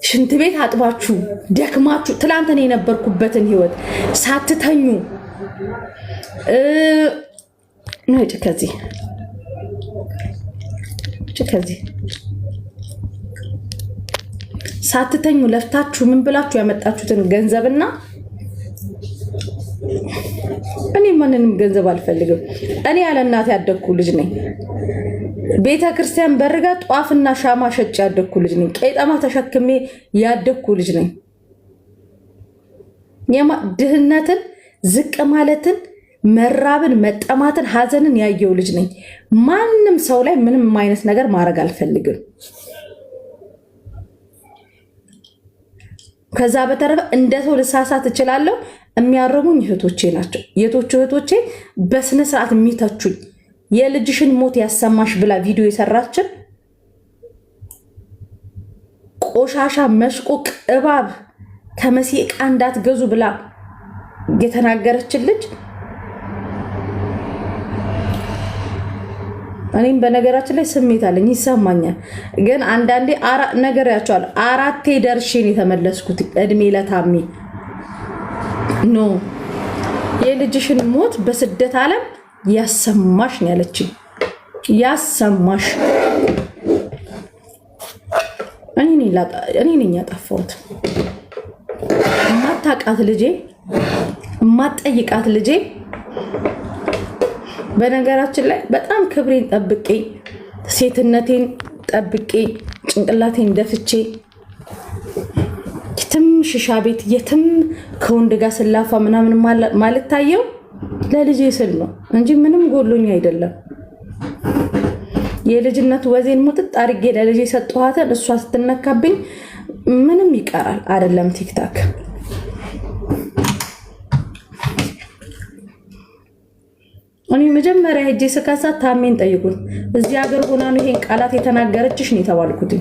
ሽንት ቤት አጥባችሁ ደክማችሁ ትላንት እኔ የነበርኩበትን ህይወት ሳትተኙ ነው ከዚህ ሳትተኙ ለፍታችሁ ምን ብላችሁ ያመጣችሁትን ገንዘብና እኔ ማንንም ገንዘብ አልፈልግም። እኔ ያለ እናት ያደግኩ ልጅ ነኝ። ቤተ ክርስቲያን በርጋ ጧፍና ሻማ ሸጭ ያደግኩ ልጅ ነኝ። ቄጠማ ተሸክሜ ያደግኩ ልጅ ነኝ። ድህነትን፣ ዝቅ ማለትን፣ መራብን፣ መጠማትን፣ ሀዘንን ያየው ልጅ ነኝ። ማንም ሰው ላይ ምንም አይነት ነገር ማድረግ አልፈልግም። ከዛ በተረፈ እንደ ሰው ልሳሳት እችላለሁ። የሚያረሙኝ እህቶቼ ናቸው። እህቶቼ በስነ ስርዓት የሚተቹኝ የልጅሽን ሞት ያሰማሽ ብላ ቪዲዮ የሰራችን ቆሻሻ መሽቆቅ እባብ ከመሲህ ዕቃ እንዳትገዙ ብላ የተናገረችን ልጅ እኔም በነገራችን ላይ ስሜት አለኝ፣ ይሰማኛል። ግን አንዳንዴ ነገር ያቸዋለሁ። 4 ደርሼን የተመለስኩት እድሜ ለታሚ ኖ የልጅሽን ሞት በስደት ዓለም ያሰማሽ ነው ያለችኝ። ያሰማሽ እኔ ነኝ ያጠፋሁት። ማታቃት ልጄ ማጠይቃት ልጄ በነገራችን ላይ በጣም ክብሬን ጠብቄ ሴትነቴን ጠብቄ ጭንቅላቴን ደፍቼ የትም ሽሻ ቤት የትም ከወንድ ጋር ስላፋ ምናምን ማለት ታየው ለልጄ ስል ነው እንጂ ምንም ጎሎኝ አይደለም። የልጅነት ወዜን ሙጥጥ አድርጌ ለልጄ ሰጠኋትን። እሷ ስትነካብኝ ምንም ይቀራል አይደለም ቲክታክ። እኔ መጀመሪያ ሄጄ ስከሳት ታሜን ጠይቁን። እዚህ ሀገር ሆና ነው ይሄን ቃላት የተናገረችሽ ነው የተባልኩት።